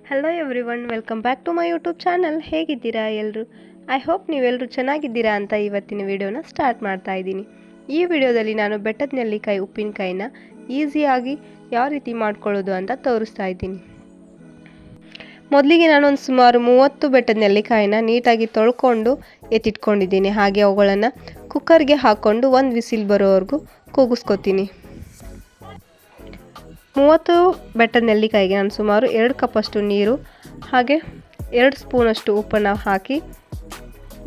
Hello everyone, welcome back to my YouTube channel. ಹೇಗಿದ್ದೀರಾ ಎಲ್ಲರೂ? I hope ನೀವೆಲ್ಲರೂ ಚೆನ್ನಾಗಿದ್ದೀರಾ ಅಂತ ಇವತ್ತಿನ ವಿಡಿಯೋನ ಸ್ಟಾರ್ಟ್ ಮಾಡ್ತಾ ಇದ್ದೀನಿ. ಈ ವಿಡಿಯೋದಲ್ಲಿ ನಾನು ಬೆಟ್ಟದ ನೆಲ್ಲಿಕಾಯಿ ಉಪ್ಪಿನಕಾಯಿನ ಈಸಿಯಾಗಿ ಯಾವ ರೀತಿ ಮಾಡ್ಕೊಳ್ಳೋದು ಅಂತ ತೋರಿಸ್ತಾ ಇದ್ದೀನಿ. ಮೊದಲಿಗೆ ನಾನೊಂದು ಸುಮಾರು 30 ಬೆಟ್ಟದ ನೆಲ್ಲಿಕಾಯಿನ ನೀಟಾಗಿ ತೊಳ್ಕೊಂಡು ಎತ್ತಿಟ್ಕೊಂಡಿದ್ದೀನಿ. ಹಾಗೆ ಅವುಗಳನ್ನು ಕುಕ್ಕರ್ಗೆ ಹಾಕ್ಕೊಂಡು ಒಂದು ವಿಸಿಲ್ ಬರೋವರೆಗೂ ಕೂಗಿಸ್ಕೊತೀನಿ. 30 ಬೆಟ್ಟದ ನೆಲ್ಲಿಕಾಯಿಗೆ ನಾನು ಸುಮಾರು 2 ಕಪ್ಪಷ್ಟು ನೀರು ಹಾಗೆ 2 ಸ್ಪೂನಷ್ಟು ಉಪ್ಪನ್ನು ಹಾಕಿ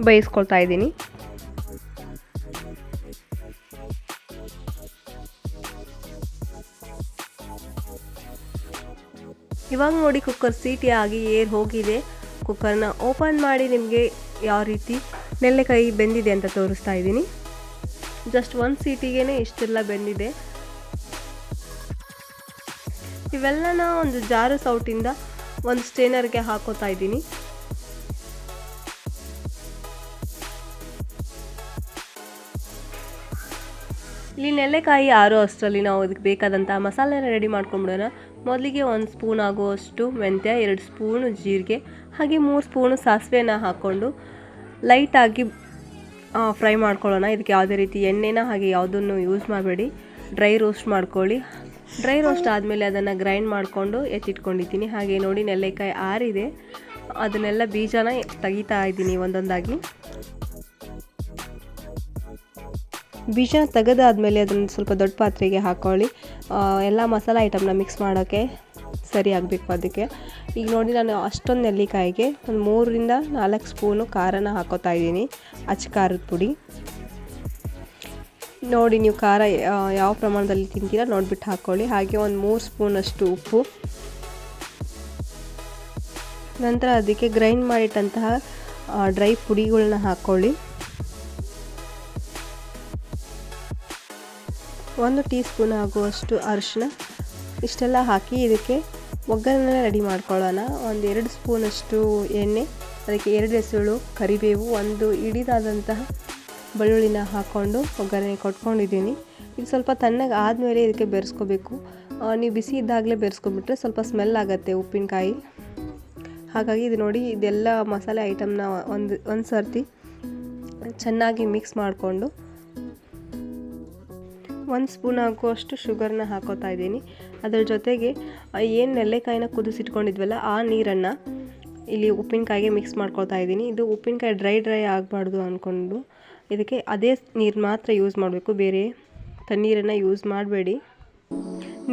ಬೇಯಿಸ್ಕೊಳ್ತಾ ಇದ್ದೀನಿ. ಇವಾಗ ನೋಡಿ ಕುಕ್ಕರ್ ಸೀಟಿ ಆಗಿ ಏರ್ ಹೋಗಿದೆ. ಕುಕ್ಕರ್ನ ಓಪನ್ ಮಾಡಿ ನಿಮಗೆ ಯಾವ ರೀತಿ ನೆಲ್ಲಿಕಾಯಿ ಬೆಂದಿದೆ ಅಂತ ತೋರಿಸ್ತಾ ಇದ್ದೀನಿ. ಜಸ್ಟ್ 1 ಸೀಟಿಗೆ ಇಷ್ಟೆಲ್ಲ ಬೆಂದಿದೆ. ಇವೆಲ್ಲನ ಒಂದು ಜಾರು ಸೌಟಿಂದ ಒಂದು ಸ್ಟೇನರ್ಗೆ ಹಾಕೋತಾ ಇದ್ದೀನಿ. ಇಲ್ಲಿ ನೆಲ್ಲಿಕಾಯಿ ಆರೋ ಅಷ್ಟರಲ್ಲಿ ನಾವು ಅದಕ್ಕೆ ಬೇಕಾದಂಥ ಮಸಾಲೆನ ರೆಡಿ ಮಾಡ್ಕೊಂಡ್ಬಿಡೋಣ. ಮೊದಲಿಗೆ 1 ಸ್ಪೂನ್ ಆಗುವಷ್ಟು ಮೆಂತ್ಯ, 2 ಸ್ಪೂನ್ ಜೀರಿಗೆ ಹಾಗೆ 3 ಸ್ಪೂನು ಸಾಸಿವೆನ ಹಾಕ್ಕೊಂಡು ಲೈಟಾಗಿ ಫ್ರೈ ಮಾಡ್ಕೊಳ್ಳೋಣ. ಇದಕ್ಕೆ ಯಾವುದೇ ರೀತಿ ಎಣ್ಣೆನ ಹಾಗೆ ಯಾವುದನ್ನು ಯೂಸ್ ಮಾಡಬೇಡಿ, ಡ್ರೈ ರೋಸ್ಟ್ ಮಾಡ್ಕೊಳ್ಳಿ. ಡ್ರೈ ರೋಸ್ಟ್ ಆದಮೇಲೆ ಅದನ್ನು ಗ್ರೈಂಡ್ ಮಾಡಿಕೊಂಡು ಎತ್ತಿಟ್ಕೊಂಡಿದ್ದೀನಿ. ಹಾಗೆ ನೋಡಿ ನೆಲ್ಲಿಕಾಯಿ ಆರಿದೆ, ಅದನ್ನೆಲ್ಲ ಬೀಜನ ತೆಗಿತಾ ಇದ್ದೀನಿ ಒಂದೊಂದಾಗಿ. ಬೀಜನ ತೆಗೆದಾದ್ಮೇಲೆ ಅದನ್ನು ಸ್ವಲ್ಪ ದೊಡ್ಡ ಪಾತ್ರೆಗೆ ಹಾಕ್ಕೊಳ್ಳಿ. ಎಲ್ಲ ಮಸಾಲೆ ಐಟಮ್ನ ಮಿಕ್ಸ್ ಮಾಡೋಕ್ಕೆ ಸರಿ ಆಗಬೇಕು ಅದಕ್ಕೆ. ಈಗ ನೋಡಿ ನಾನು ಅಷ್ಟೊಂದು ನೆಲ್ಲಿಕಾಯಿಗೆ ಒಂದು 3 ರಿಂದ 4 ಸ್ಪೂನು ಖಾರನ ಹಾಕೋತಾ ಇದ್ದೀನಿ, ಅಚ್ಚ ಖಾರದ ಪುಡಿ. ನೋಡಿ ನೀವು ಖಾರ ಯಾವ ಪ್ರಮಾಣದಲ್ಲಿ ತಿಂತೀರಾ ನೋಡಿಬಿಟ್ಟು ಹಾಕ್ಕೊಳ್ಳಿ. ಹಾಗೆ ಒಂದು 3 ಸ್ಪೂನಷ್ಟು ಉಪ್ಪು. ನಂತರ ಅದಕ್ಕೆ ಗ್ರೈಂಡ್ ಮಾಡಿಟ್ಟಂತಹ ಡ್ರೈ ಪುಡಿಗಳನ್ನ ಹಾಕ್ಕೊಳ್ಳಿ. 1 ಟೀ ಸ್ಪೂನ್ ಆಗುವಷ್ಟು ಅರಿಶಿನ. ಇಷ್ಟೆಲ್ಲ ಹಾಕಿ ಇದಕ್ಕೆ ಒಗ್ಗರಣೆ ರೆಡಿ ಮಾಡ್ಕೊಳ್ಳೋಣ. ಒಂದು 2 ಸ್ಪೂನಷ್ಟು ಎಣ್ಣೆ, ಅದಕ್ಕೆ 2 ಎಸಳು ಕರಿಬೇವು, 1 ಇಡಿದಾದಂತಹ ಬೆಳ್ಳುಳ್ಳಿನ ಹಾಕ್ಕೊಂಡು ಒಗ್ಗರಣೆ ಕೊಟ್ಕೊಂಡಿದ್ದೀನಿ. ಇದು ಸ್ವಲ್ಪ ತಣ್ಣಗೆ ಆದಮೇಲೆ ಇದಕ್ಕೆ ಬೆರೆಸ್ಕೋಬೇಕು. ನೀವು ಬಿಸಿ ಇದ್ದಾಗಲೇ ಬೆರೆಸ್ಕೊಬಿಟ್ರೆ ಸ್ವಲ್ಪ ಸ್ಮೆಲ್ ಆಗುತ್ತೆ ಉಪ್ಪಿನಕಾಯಿ. ಹಾಗಾಗಿ ಇದು ನೋಡಿ ಇದೆಲ್ಲ ಮಸಾಲೆ ಐಟಮ್ನ ಒಂದು ಸರ್ತಿ ಚೆನ್ನಾಗಿ ಮಿಕ್ಸ್ ಮಾಡಿಕೊಂಡು 1 ಸ್ಪೂನ್ ಆಗುವಷ್ಟು ಶುಗರ್ನ ಹಾಕೋತಾ ಇದ್ದೀನಿ. ಅದರ ಜೊತೆಗೆ ಏನು ನೆಲ್ಲಿಕಾಯಿನ ಕುದಿಸಿಟ್ಕೊಂಡಿದ್ವಲ್ಲ ಆ ನೀರನ್ನು ಇಲ್ಲಿ ಉಪ್ಪಿನಕಾಯಿಗೆ ಮಿಕ್ಸ್ ಮಾಡ್ಕೊಳ್ತಾ ಇದ್ದೀನಿ. ಇದು ಉಪ್ಪಿನಕಾಯಿ ಡ್ರೈ ಆಗಬಾರ್ದು ಅಂದ್ಕೊಂಡು ಇದಕ್ಕೆ ಅದೇ ನೀರು ಮಾತ್ರ ಯೂಸ್ ಮಾಡಬೇಕು, ಬೇರೆ ತಣ್ಣೀರನ್ನು ಯೂಸ್ ಮಾಡಬೇಡಿ.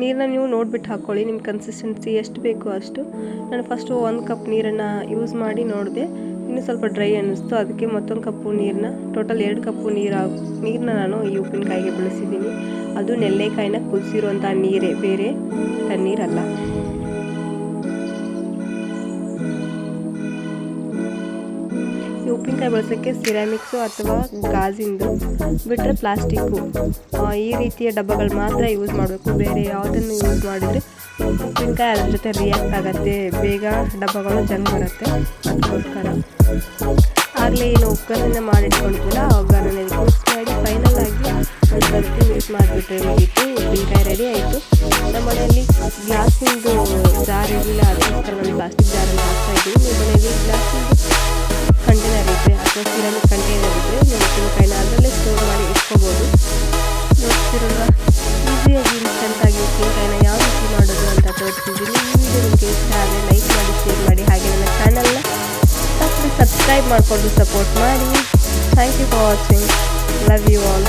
ನೀರನ್ನ ನೀವು ನೋಡಿಬಿಟ್ಟು ಹಾಕ್ಕೊಳ್ಳಿ, ನಿಮ್ಮ ಕನ್ಸಿಸ್ಟೆನ್ಸಿ ಎಷ್ಟು ಬೇಕೋ ಅಷ್ಟು. ನಾನು ಫಸ್ಟು 1 ಕಪ್ ನೀರನ್ನು ಯೂಸ್ ಮಾಡಿ ನೋಡಿದೆ, ಇನ್ನೂ ಸ್ವಲ್ಪ ಡ್ರೈ ಅನ್ನಿಸ್ತು. ಅದಕ್ಕೆ ಮತ್ತೊಂದು ಕಪ್ಪು ನೀರನ್ನ, ಟೋಟಲ್ 2 ಕಪ್ಪು ನೀರನ್ನ ನಾನು ಈ ಉಪ್ಪಿನಕಾಯಿಗೆ ಬಳಸಿದ್ದೀನಿ. ಅದು ನೆಲ್ಲಿಕಾಯಿನ ಕುದಿಸಿರುವಂಥ ನೀರೇ, ಬೇರೆ ತಣ್ಣೀರಲ್ಲ. ಈ ಉಪ್ಪಿನಕಾಯಿ ಬಳಸೋಕ್ಕೆ ಸಿರಾಮಿಕ್ಸು ಅಥವಾ ಗಾಜಿಂದು ಬಿಟ್ಟರೆ ಪ್ಲಾಸ್ಟಿಕ್ಕು ಈ ರೀತಿಯ ಡಬ್ಬಗಳು ಮಾತ್ರ ಯೂಸ್ ಮಾಡಬೇಕು. ಬೇರೆ ಯಾವುದನ್ನು ಯೂಸ್ ಮಾಡಿದರೆ ಉಪ್ಪಿನಕಾಯಿ ಅದ್ರ ಜೊತೆ ರಿಯಾಕ್ಟ್ ಆಗುತ್ತೆ, ಬೇಗ ಡಬ್ಬಗಳು ಜಂಗ್ ಬರುತ್ತೆ. ಅದಕ್ಕೋಸ್ಕರ ಆಗಲೇ ಏನು ಒಗ್ಗರಣೆ ಮಾಡಿಟ್ಕೊಂಡಿದ್ವಲ್ಲ ಆ ಒಗ್ಗರಣೆ ಮಿಕ್ಸ್ ಮಾಡಿ ಫೈನಲ್ ಆಗಿ ಒಂದು ಸರ್ತಿ ಮಿಕ್ಸ್ ಮಾಡಿಬಿಟ್ರೆ ಮುಗೀತು, ಉಪ್ಪಿನಕಾಯಿ ರೆಡಿ ಆಯಿತು. ನಮ್ಮ ಮನೆಯಲ್ಲಿ ಗ್ಲಾಸಿಂದು ಜಾರ್ ಇರಲಿಲ್ಲ, ಅದಕ್ಕೋಸ್ಕರ ನಾನು ಪ್ಲಾಸ್ಟಿಕ್ ಜಾರಲ್ಲಿ ಹಾಕ್ತಾ ಇದ್ದೀನಿ. ನಿಮ್ಮ ಮನೆಯಲ್ಲಿ ಗ್ಲಾಸಿಂದು ಕಂಟೈನರ್ ಇದ್ದರೆ ಅಥವಾ ಸಿರಾಮಿಕ್ ಕಂಟೈನರ್ ಇದ್ದರೆ ನೀವು ಉಪ್ಪಿನಕಾಯಿನ ಅದರಲ್ಲೇ ಸ್ಟೋರ್ ಮಾಡಿ ಇಟ್ಕೋಬೋದು. ನೋಡ್ತಿರಲ್ವ, ಈಸಿಯಾಗಿ ಇನ್ಸ್ಟೆಂಟಾಗಿ ಉಪ್ಪಿನಕಾಯಿನ ಯಾವ ರೀತಿ ಮಾಡೋದು ಅಂತ ತೋರಿಸಿದ್ದೀನಿ. ಈ ವಿಡಿಯೋ ನಿಮಗೆ ಇಷ್ಟ ಆದರೆ ಲೈಕ್ ಮಾಡಿ, ಶೇರ್ ಮಾಡಿ, ಹಾಗೆ ನನ್ನ ಚಾನಲ್ನ ಸಬ್ಸ್ಕ್ರೈಬ್ ಮಾಡಿಕೊಂಡು ಸಪೋರ್ಟ್ ಮಾಡಿ. Thank you for watching. Love you all.